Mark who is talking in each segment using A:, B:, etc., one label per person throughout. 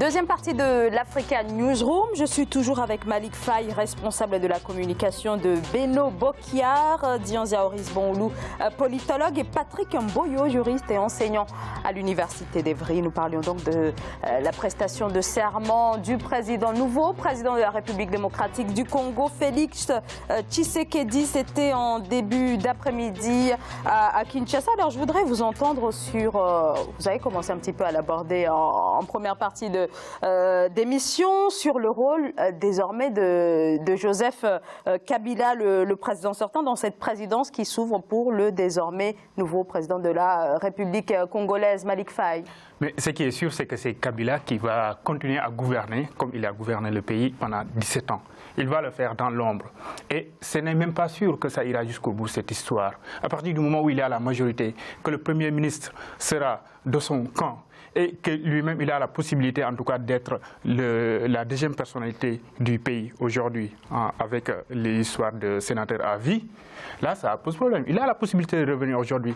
A: Deuxième partie de l'Africa Newsroom. Je suis toujours avec Malick Faye, responsable de la communication de Beno Bokiar, Dianzia Oris Bonoulou, politologue, et Patrick Mboyo, juriste et enseignant à l'Université d'Evry. Nous parlions donc de la prestation de serment du nouveau président de la République démocratique du Congo, Félix Tshisekedi. C'était en début d'après-midi à Kinshasa. Alors je voudrais vous entendre sur, vous avez commencé un petit peu à l'aborder en première partie d'émission, sur le rôle désormais de Joseph Kabila, le président sortant, dans cette présidence qui s'ouvre pour le désormais nouveau président de la République congolaise. Malick Faye.
B: Mais ce qui est sûr, c'est que c'est Kabila qui va continuer à gouverner comme il a gouverné le pays pendant 17 ans. Il va le faire dans l'ombre. Et ce n'est même pas sûr que ça ira jusqu'au bout, cette histoire. À partir du moment où il est à la majorité, que le Premier ministre sera de son camp, et que lui-même, il a la possibilité, en tout cas, d'être la deuxième personnalité du pays aujourd'hui, avec l'histoire de sénateur à vie, là, ça pose problème. Il a la possibilité de revenir aujourd'hui.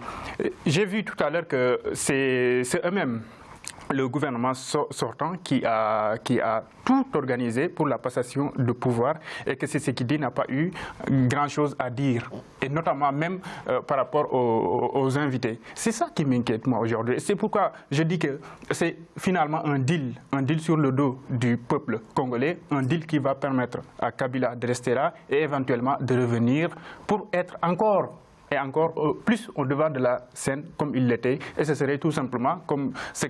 B: J'ai vu tout à l'heure que c'est eux-mêmes, le gouvernement sortant, qui a tout organisé pour la passation de pouvoir, et que Tshisekedi n'a pas eu grand-chose à dire, et notamment même par rapport aux invités. C'est ça qui m'inquiète moi aujourd'hui. C'est pourquoi je dis que c'est finalement un deal sur le dos du peuple congolais, un deal qui va permettre à Kabila de rester là et éventuellement de revenir pour être encore plus au devant de la scène comme il l'était. Et ce serait tout simplement comme ce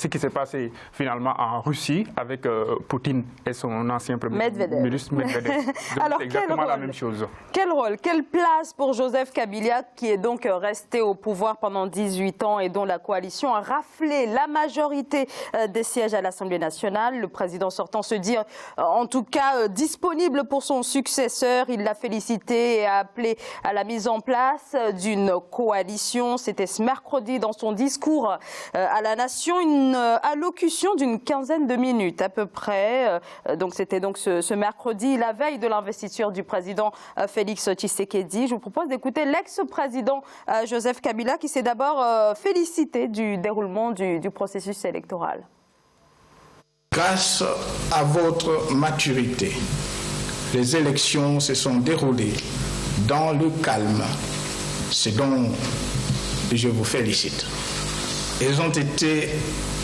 B: qui s'est passé finalement en Russie avec Poutine et son ancien premier ministre Medvedev.
A: Alors,
B: c'est exactement la même chose.
A: Quel rôle, quelle place pour Joseph Kabila, qui est donc resté au pouvoir pendant 18 ans et dont la coalition a raflé la majorité des sièges à l'Assemblée nationale. Le président sortant se dit en tout cas disponible pour son successeur. Il l'a félicité et a appelé à la mise en place d'une coalition. C'était ce mercredi dans son discours à la Nation, une allocution d'une quinzaine de minutes à peu près. Donc c'était donc ce mercredi, la veille de l'investiture du président Félix Tshisekedi. Je vous propose d'écouter l'ex-président Joseph Kabila, qui s'est d'abord félicité du déroulement du processus électoral.
C: Grâce à votre maturité, les élections se sont déroulées dans le calme, ce dont je vous félicite. Elles ont été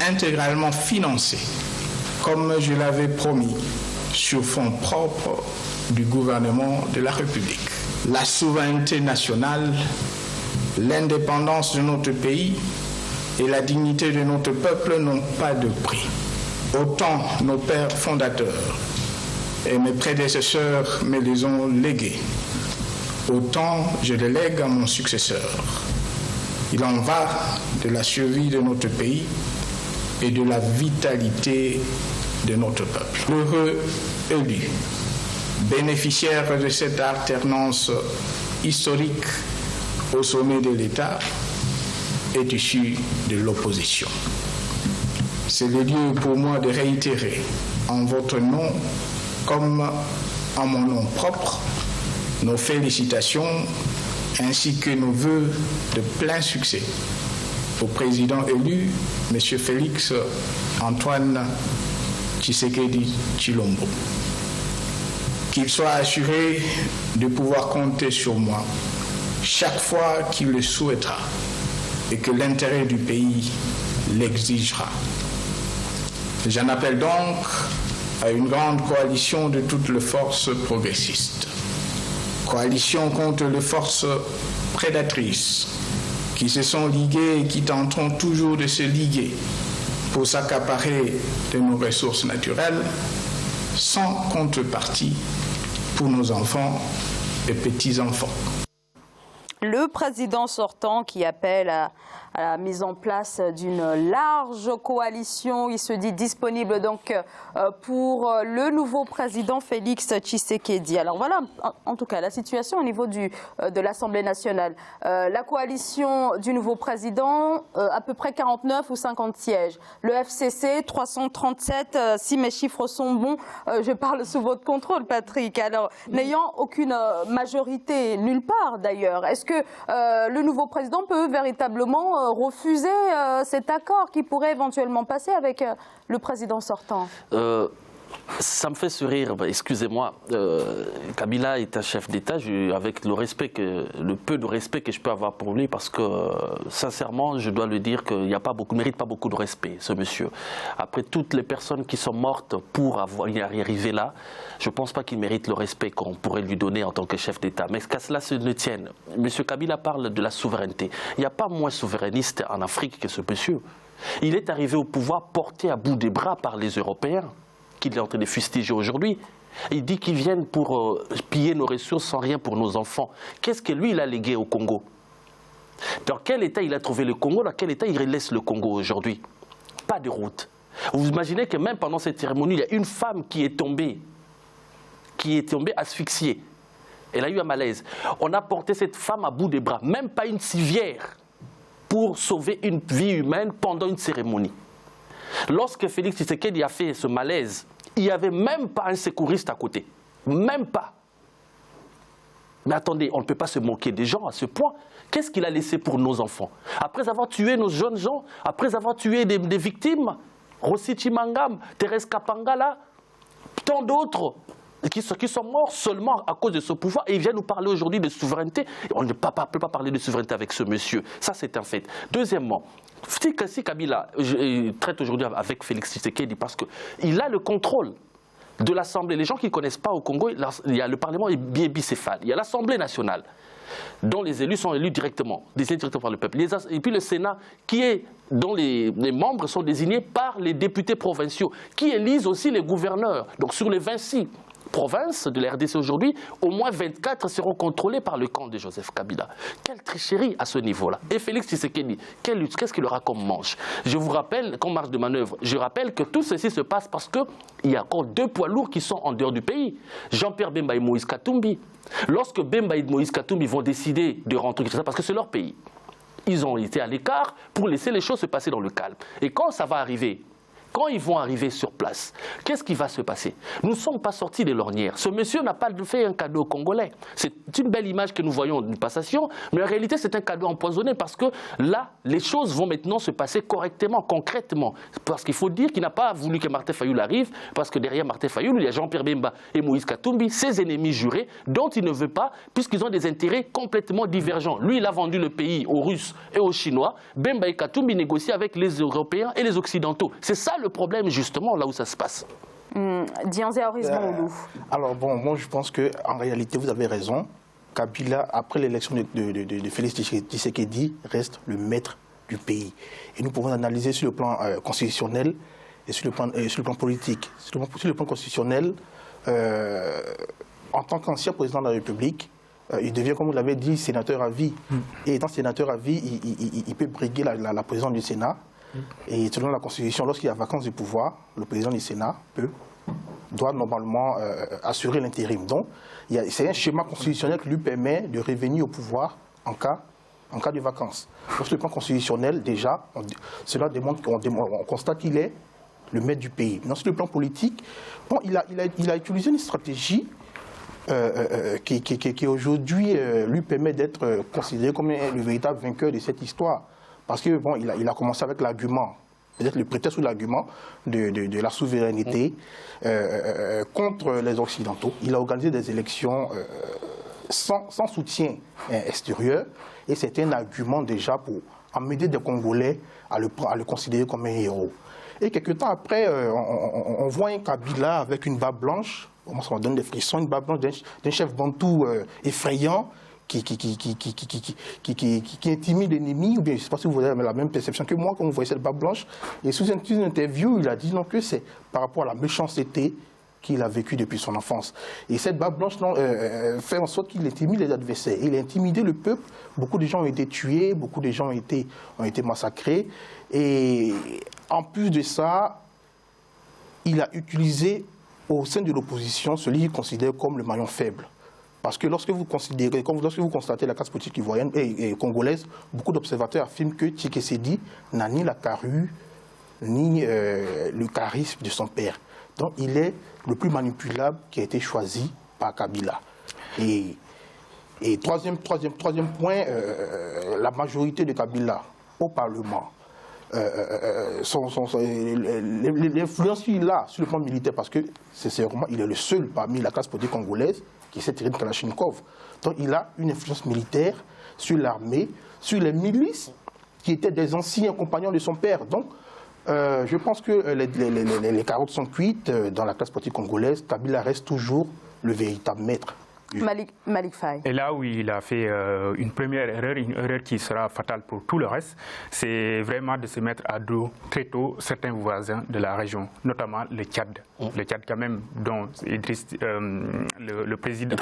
C: intégralement financées, comme je l'avais promis, sur fonds propres du gouvernement de la République. La souveraineté nationale, l'indépendance de notre pays et la dignité de notre peuple n'ont pas de prix. Autant nos pères fondateurs et mes prédécesseurs me les ont légués, autant je les lègue à mon successeur. Il en va de la survie de notre pays et de la vitalité de notre peuple. L'heureux élu, bénéficiaire de cette alternance historique au sommet de l'État, est issu de l'opposition. C'est le lieu pour moi de réitérer en votre nom comme en mon nom propre nos félicitations ainsi que nos vœux de plein succès au président élu, M. Félix Antoine Tshisekedi Tshilombo. Qu'il soit assuré de pouvoir compter sur moi chaque fois qu'il le souhaitera et que l'intérêt du pays l'exigera. J'en appelle donc à une grande coalition de toutes les forces progressistes. Coalition contre les forces prédatrices qui se sont liguées et qui tenteront toujours de se liguer pour s'accaparer de nos ressources naturelles sans contrepartie pour nos enfants et petits-enfants.
A: Le président sortant qui appelle à la mise en place d'une large coalition. Il se dit disponible donc pour le nouveau président Félix Tshisekedi. Alors voilà en tout cas la situation au niveau de l'Assemblée nationale. La coalition du nouveau président, à peu près 49 ou 50 sièges. Le FCC, 337, si mes chiffres sont bons. Je parle sous votre contrôle, Patrick. Alors, n'ayant aucune majorité nulle part d'ailleurs, est-ce que le nouveau président peut véritablement refuser cet accord qui pourrait éventuellement passer avec le président sortant?
D: Ça me fait sourire, excusez-moi, Kabila est un chef d'État, avec le peu de respect que je peux avoir pour lui, parce que sincèrement, je dois le dire qu'il ne mérite pas beaucoup de respect, ce monsieur. Après toutes les personnes qui sont mortes pour y arriver là, je ne pense pas qu'il mérite le respect qu'on pourrait lui donner en tant que chef d'État. Mais qu'à cela se ne tienne, monsieur Kabila parle de la souveraineté. Il n'y a pas moins souverainiste en Afrique que ce monsieur. Il est arrivé au pouvoir porté à bout des bras par les Européens, qu'il est en train de fustiger aujourd'hui. Il dit qu'ils viennent pour piller nos ressources sans rien pour nos enfants. Qu'est-ce que lui, il a légué au Congo? Dans quel état il a trouvé le Congo? Dans quel état il laisse le Congo aujourd'hui? Pas de route. Vous imaginez que même pendant cette cérémonie, il y a une femme qui est tombée asphyxiée. Elle a eu un malaise. On a porté cette femme à bout des bras, même pas une civière, pour sauver une vie humaine pendant une cérémonie. Lorsque Félix Tshisekedi a fait ce malaise, il n'y avait même pas un secouriste à côté. Même pas. Mais attendez, on ne peut pas se moquer des gens à ce point. Qu'est-ce qu'il a laissé pour nos enfants? Après avoir tué nos jeunes gens, après avoir tué des victimes, Rossi Chimangam, Thérèse Kapangala, tant d'autres qui sont morts seulement à cause de ce pouvoir, et ils viennent nous parler aujourd'hui de souveraineté. On ne peut pas parler de souveraineté avec ce monsieur. Ça, c'est un fait. Deuxièmement, si Kabila traite aujourd'hui avec Félix Tshisekedi, parce qu'il a le contrôle de l'Assemblée. Les gens qui ne connaissent pas au Congo, le Parlement est bien bicéphale. Il y a l'Assemblée nationale, dont les élus sont élus directement, désignés directement par le peuple. Et puis le Sénat, dont les membres sont désignés par les députés provinciaux, qui élisent aussi les gouverneurs. Donc sur les 26 provinces de la RDC aujourd'hui, au moins 24 seront contrôlées par le camp de Joseph Kabila. Quelle tricherie à ce niveau-là. Et Félix Tshisekedi, qu'est-ce qu'il aura comme manche? Je vous rappelle, comme marge de manœuvre, je rappelle que tout ceci se passe parce qu'il y a encore 2 poids lourds qui sont en dehors du pays. Jean-Pierre Bemba et Moïse Katumbi. Lorsque Bemba et Moïse Katumbi vont décider de rentrer, parce que c'est leur pays, ils ont été à l'écart pour laisser les choses se passer dans le calme. Et quand ça va arriver, quand ils vont arriver sur place, qu'est-ce qui va se passer? Nous ne sommes pas sortis de l'ornière. Ce monsieur n'a pas fait un cadeau aux Congolais. C'est une belle image que nous voyons d'une passation, mais en réalité c'est un cadeau empoisonné parce que là, les choses vont maintenant se passer correctement, concrètement. Parce qu'il faut dire qu'il n'a pas voulu que Martin Fayoul arrive, parce que derrière Martin Fayoul, il y a Jean-Pierre Bemba et Moïse Katumbi, ses ennemis jurés, dont il ne veut pas, puisqu'ils ont des intérêts complètement divergents. Lui, il a vendu le pays aux Russes et aux Chinois. Bemba et Katumbi négocient avec les Européens et les Occidentaux. C'est ça le problème, justement, là où ça se passe.
A: Dianzé Horizon.
E: Alors bon, moi je pense qu'en réalité, vous avez raison. Kabila, après l'élection de Félix Tshisekedi, reste le maître du pays. Et nous pouvons analyser sur le plan constitutionnel et sur le plan politique. Sur le plan constitutionnel, en tant qu'ancien président de la République, il devient, comme vous l'avez dit, sénateur à vie. Et étant sénateur à vie, il peut briguer la présidence du Sénat. Et selon la Constitution, lorsqu'il y a vacance du pouvoir, le président du Sénat doit normalement assurer l'intérim. Donc, c'est un schéma constitutionnel qui lui permet de revenir au pouvoir en cas de vacances. Sur le plan constitutionnel, déjà, cela démontre qu'on constate qu'il est le maître du pays. Dans sur le plan politique, bon, il a utilisé une stratégie qui aujourd'hui lui permet d'être considéré comme le véritable vainqueur de cette histoire. Parce que bon, il a commencé avec l'argument, peut-être le prétexte ou l'argument de la souveraineté contre les Occidentaux. Il a organisé des élections sans soutien extérieur, et c'était un argument déjà pour amener des Congolais à le considérer comme un héros. Et quelques temps après, on voit un Kabila avec une barbe blanche, ça me donne des frissons, une barbe blanche d'un chef bantou effrayant, qui intimide l'ennemi, ou bien je ne sais pas si vous avez la même perception que moi quand vous voyez cette barbe blanche. Et sous une interview, il a dit non, que c'est par rapport à la méchanceté qu'il a vécu depuis son enfance. Et cette barbe blanche fait en sorte qu'il intimide les adversaires. Il a intimidé le peuple. Beaucoup de gens ont été tués, beaucoup de gens ont été massacrés. Et en plus de ça, il a utilisé au sein de l'opposition celui qu'il considère comme le maillon faible. Parce que lorsque vous constatez la classe politique ivoirienne et congolaise, beaucoup d'observateurs affirment que Tshisekedi n'a ni la carrure, ni le charisme de son père. Donc il est le plus manipulable qui a été choisi par Kabila. Et Et troisième point, la majorité de Kabila au Parlement, l'influence qu'il a sur le plan militaire, parce que sincèrement, il est le seul parmi la classe politique congolaise qui s'est tiré de Kalachnikov. Donc il a une influence militaire sur l'armée, sur les milices qui étaient des anciens compagnons de son père. Donc je pense que les carottes sont cuites dans la classe politique congolaise. Kabila reste toujours le véritable maître.
A: Malick Faye.
B: Et là où il a fait une première erreur, une erreur qui sera fatale pour tout le reste, c'est vraiment de se mettre à dos très tôt certains voisins de la région, notamment le Tchad. Le Tchad quand même, dont Idriss, le président...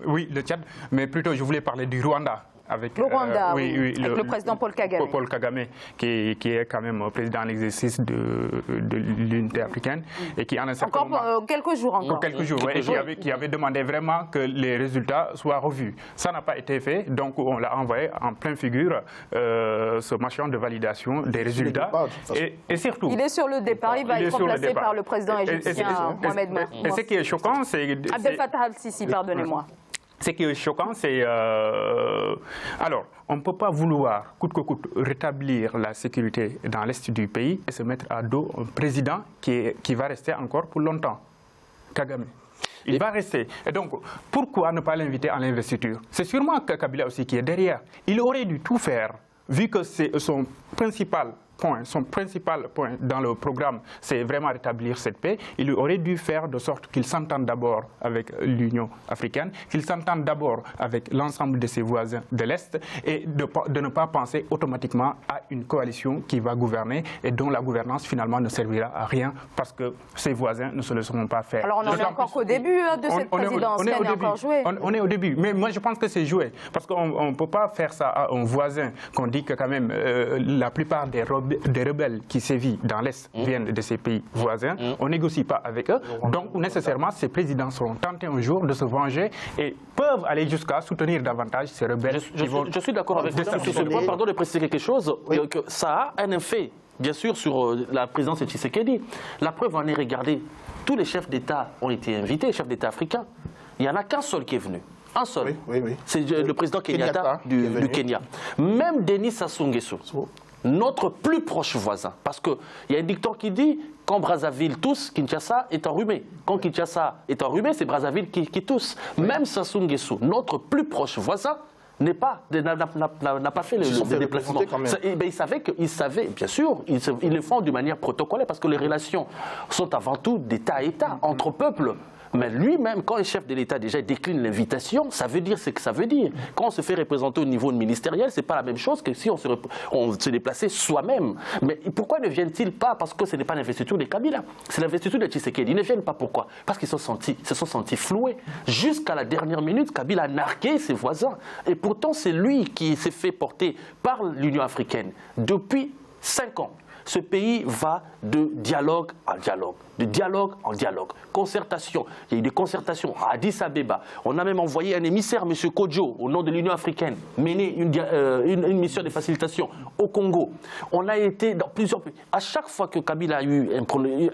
B: oui, le Tchad, mais plutôt je voulais parler du Rwanda. Avec,
A: le Rwanda, avec le président Paul Kagame.
B: Paul Kagame, qui est quand même président en exercice de l'unité africaine et qui en un certain moment,
A: quelques jours encore.
B: Quelques jours, et qui avait demandé vraiment que les résultats soient revus. Ça n'a pas été fait, donc on l'a envoyé en pleine figure ce machin de validation des résultats. Et surtout...
A: Il est sur le départ, il va être remplacé par le président égyptien Mohamed Morsi.
B: Et ce qui est choquant, c'est...
A: Abdel Fattah al-Sisi, pardonnez-moi.
B: Ce qui est choquant, c'est... alors, on ne peut pas vouloir, coûte que coûte, rétablir la sécurité dans l'est du pays et se mettre à dos un président qui va rester encore pour longtemps. Kagame. Il va rester. Et donc, pourquoi ne pas l'inviter à l'investiture? C'est sûrement Kabila aussi qui est derrière. Il aurait dû tout faire, vu que c'est son principal point dans le programme, c'est vraiment rétablir cette paix. Il aurait dû faire de sorte qu'il s'entende d'abord avec l'Union africaine, qu'il s'entende d'abord avec l'ensemble de ses voisins de l'Est et de ne pas penser automatiquement à une coalition qui va gouverner et dont la gouvernance finalement ne servira à rien parce que ses voisins ne se laisseront pas faire.
A: Alors on n'en est encore qu'au début de cette présidence, elle est encore jouée.
B: On est au début, mais moi je pense que c'est joué parce qu'on ne peut pas faire ça à un voisin qu'on dit que quand même la plupart des rebelles qui sévissent dans l'Est viennent de ces pays voisins. On ne négocie pas avec eux. Donc, nécessairement, ces présidents seront tentés un jour de se venger et peuvent aller jusqu'à soutenir davantage ces rebelles.
D: Je suis d'accord avec vous sur ce point. Pardon de préciser quelque chose. Que ça a un effet, bien sûr, sur la présidence de Tshisekedi. La preuve en est, regardez, tous les chefs d'État ont été invités, les chefs d'État africains. Il n'y en a qu'un seul qui est venu. Un seul. C'est le président Kenyatta du Kenya. Même Denis Sassou Nguesso, notre plus proche voisin. Parce qu'il y a un dicton qui dit, quand Brazzaville tousse, Kinshasa est enrhumé. Quand Kinshasa est enrhumé, c'est Brazzaville qui tousse. Même Sassou Nguesso, notre plus proche voisin, n'a pas fait le déplacement. Il savait, bien sûr, ils le font d'une manière protocolaire parce que les relations sont avant tout d'État à État, entre peuples. Mais lui-même, quand le chef de l'État déjà décline l'invitation, ça veut dire ce que ça veut dire. Quand on se fait représenter au niveau ministériel, ce n'est pas la même chose que si on se déplaçait soi-même. Mais pourquoi ne viennent-ils pas? Parce que ce n'est pas l'investiture de Kabila, c'est l'investiture de Tshisekedi. Ils ne viennent pas pourquoi? Parce qu'ils se sont sentis floués. Jusqu'à la dernière minute, Kabila a nargué ses voisins. Et pourtant, c'est lui qui s'est fait porter par l'Union africaine depuis 5 ans. Ce pays va de dialogue en dialogue, de dialogue en dialogue, concertation. Il y a eu des concertations à Addis Abeba. On a même envoyé un émissaire, M. Kodjo, au nom de l'Union africaine, mener une mission de facilitation au Congo. On a été dans plusieurs pays. À chaque fois que Kabila a eu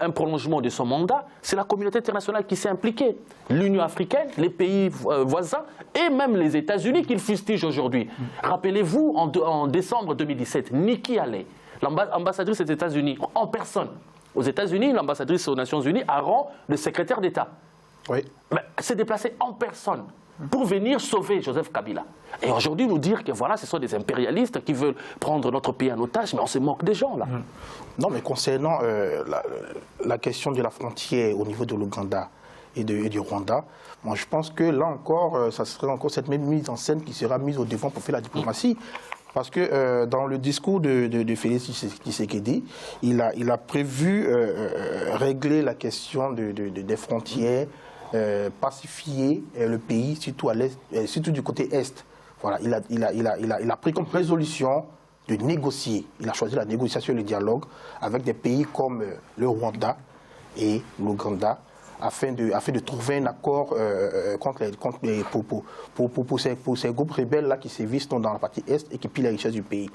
D: un prolongement de son mandat, c'est la communauté internationale qui s'est impliquée. L'Union africaine, les pays voisins et même les États-Unis qu'ils fustigent aujourd'hui. Rappelez-vous, en décembre 2017, Nikki Haley, l'ambassadrice des États-Unis, en personne. Aux États-Unis, l'ambassadrice aux Nations Unies a rang de secrétaire d'État. Oui. S'est déplacée en personne pour venir sauver Joseph Kabila. Et aujourd'hui, nous dire que voilà, ce sont des impérialistes qui veulent prendre notre pays en otage, mais on se moque des gens, là.
E: Non, mais concernant la question de la frontière au niveau de l'Ouganda et du Rwanda, moi, je pense que là encore, ça serait encore cette même mise en scène qui sera mise au devant pour faire la diplomatie. Parce que dans le discours de Félix Tshisekedi, il a prévu régler la question des frontières, pacifier le pays, surtout à l'est, surtout du côté est. Voilà, il a pris comme résolution de négocier. Il a choisi la négociation et le dialogue avec des pays comme le Rwanda et l'Ouganda, afin de trouver un accord pour ces groupes rebelles-là qui sévissent dans la partie Est et qui pillent les richesses du pays.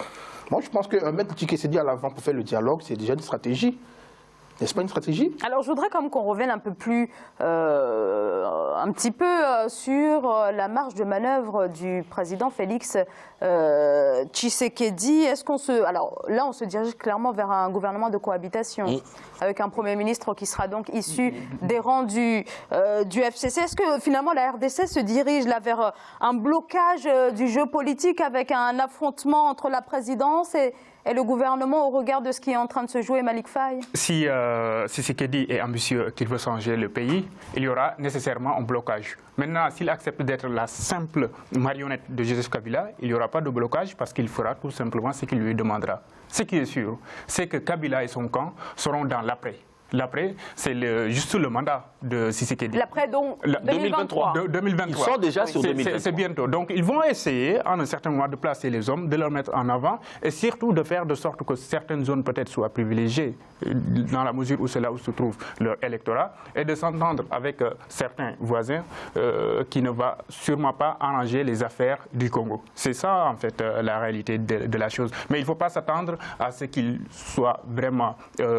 E: Moi, je pense que mettre Tshisekedi à l'avant pour faire le dialogue, c'est déjà une stratégie. N'est-ce pas une stratégie?
A: Alors, je voudrais quand même qu'on revienne un peu plus, un petit peu sur la marge de manœuvre du président Félix Tshisekedi. Est-ce qu'on se... Alors là, on se dirige clairement vers un gouvernement de cohabitation, avec un Premier ministre qui sera donc issu des rangs du FCC. Est-ce que finalement la RDC se dirige là vers un blocage du jeu politique avec un affrontement entre la présidence et le gouvernement au regard de ce qui est en train de se jouer, Malick Faye?
B: Si Tshisekedi est ambitieux, qu'il veut changer le pays, il y aura nécessairement un blocage. Maintenant, s'il accepte d'être la simple marionnette de Joseph Kabila, il n'y aura pas de blocage parce qu'il fera tout simplement ce qu'il lui demandera. Ce qui est sûr, c'est que Kabila et son camp seront dans l'après. L'après, c'est juste le mandat de Tshisekedi.
A: L'après, donc, 2023.
B: 2023.
D: Ils sont déjà sur 2023.
B: C'est bientôt. Donc, ils vont essayer, en un certain moment, de placer les hommes, de leur mettre en avant et surtout de faire de sorte que certaines zones peut-être soient privilégiées dans la mesure où c'est là où se trouve leur électorat et de s'entendre avec certains voisins qui ne va sûrement pas arranger les affaires du Congo. C'est ça, en fait, la réalité de la chose. Mais il ne faut pas s'attendre à ce qu'il soit vraiment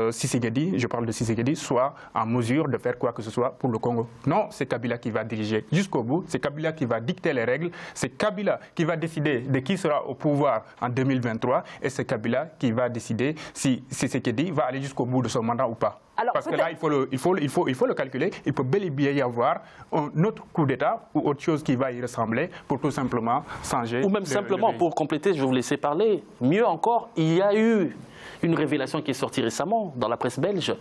B: Tshisekedi, je parle de Tshisekedi, soit en mesure de faire quoi que ce soit pour le Congo. Non, c'est Kabila qui va diriger jusqu'au bout, c'est Kabila qui va dicter les règles, c'est Kabila qui va décider de qui sera au pouvoir en 2023 et c'est Kabila qui va décider si Tshisekedi va aller jusqu'au bout de son mandat ou pas. Alors, parce que là, il faut le calculer, il peut bel et bien y avoir un autre coup d'État ou autre chose qui va y ressembler pour tout simplement changer.
D: Ou même simplement, pour compléter, je vais vous laisser parler, mieux encore, il y a eu une révélation qui est sortie récemment dans la presse belge.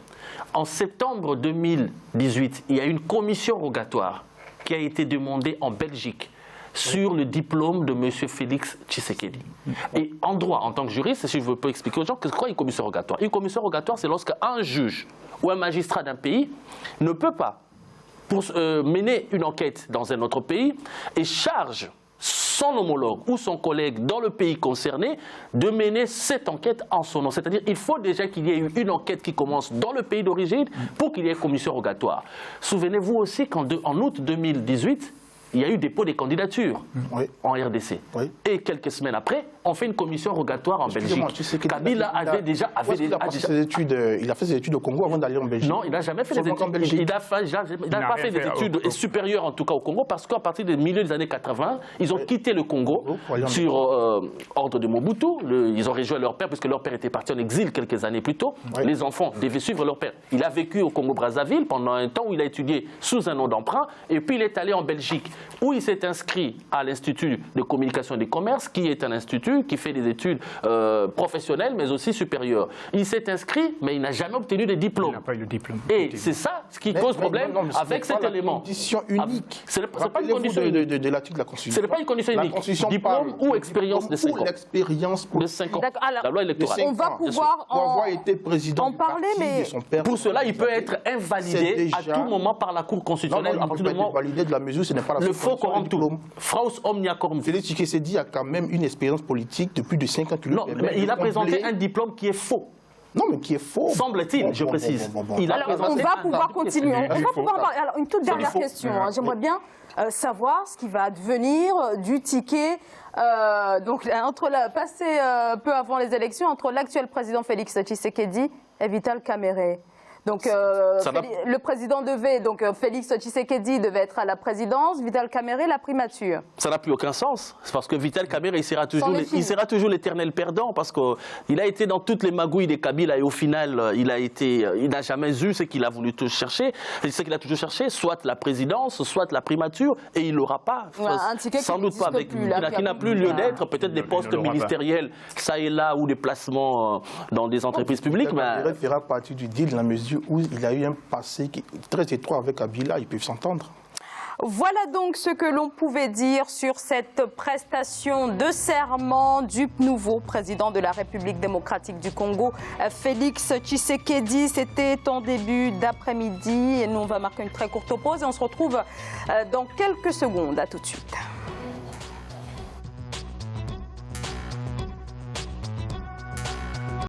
D: En septembre 2018, il y a une commission rogatoire qui a été demandée en Belgique sur le diplôme de M. Félix Tshisekedi. Et en droit, en tant que juriste, si je peux expliquer aux gens, qu'est-ce qu'est une commission rogatoire? Une commission rogatoire, c'est lorsqu'un juge ou un magistrat d'un pays ne peut pas mener une enquête dans un autre pays et charge son homologue ou son collègue dans le pays concerné de mener cette enquête en son nom. C'est-à-dire qu'il faut déjà qu'il y ait eu une enquête qui commence dans le pays d'origine pour qu'il y ait une commission rogatoire. Souvenez-vous aussi qu'en août 2018, il y a eu dépôt des candidatures en RDC. Et quelques semaines après, on fait une commission rogatoire en Belgique. Kabila avait déjà...
E: Il a fait ses études au Congo avant d'aller en Belgique.
D: Non, il n'a jamais fait des études. Il n'a pas fait des études supérieures, en tout cas au Congo, parce qu'à partir du milieu des années 80, ils ont quitté le Congo sur ordre de Mobutu. Ils ont rejoint leur père, puisque leur père était parti en exil quelques années plus tôt. Les enfants devaient suivre leur père. Il a vécu au Congo-Brazzaville pendant un temps où il a étudié sous un nom d'emprunt, et puis il est allé en Belgique, où il s'est inscrit à l'Institut de communication et des commerces, qui est un institut qui fait des études professionnelles, mais aussi supérieures. Il s'est inscrit, mais il n'a jamais obtenu de diplôme.
B: Il n'a pas eu de diplôme.
D: Et c'est ça ce qui cause problème avec cet élément.
E: C'est une condition unique.
D: Ce n'est pas une condition unique.
E: De l'article de la Constitution.
D: Ce n'est pas une condition unique. Diplôme ou expérience de 5 ans.
E: L'expérience
D: de 5 ans.
A: Alors,
D: la loi électorale.
A: On va pouvoir
E: en
A: parler, mais
D: pour cela, il peut être invalidé à tout moment par la Cour constitutionnelle.
E: Non, il peut être validé de la mesure, ce n'est pas la
D: le faux corrompt tout. Fraus omnia corruptum.
E: Félix Tshisekedi a quand même une expérience politique de plus de 5 ans.
D: Non, mais il a présenté un diplôme qui est faux.
E: Non, mais qui est faux.
D: Semble-t-il, je précise.
A: Alors, on va pouvoir continuer. On va pouvoir parler. Alors, une toute dernière question. J'aimerais bien savoir ce qui va advenir du ticket. Donc, passé peu avant les élections, entre l'actuel président Félix Tshisekedi et Vital Kamerhe. Donc, le président devait, donc Félix Tshisekedi devait être à la présidence, Vital Kamerhe la primature.
D: Ça n'a plus aucun sens, parce que Vital Kamerhe, il sera toujours l'éternel perdant, parce qu'il a été dans toutes les magouilles des Kabila et au final, il n'a jamais eu ce qu'il a voulu chercher, ce qu'il a toujours cherché, soit la présidence, soit la primature, et il l'aura pas. Sans doute pas, qui n'a plus lieu d'être, peut-être des postes ministériels, ça et là, ou des placements dans des entreprises publiques.
E: Il fera partie du deal dans la mesure où il a eu un passé très étroit avec Kabila, ils peuvent s'entendre.
A: Voilà donc ce que l'on pouvait dire sur cette prestation de serment du nouveau président de la République démocratique du Congo, Félix Tshisekedi. C'était en début d'après-midi et nous on va marquer une très courte pause et on se retrouve dans quelques secondes. À tout de suite.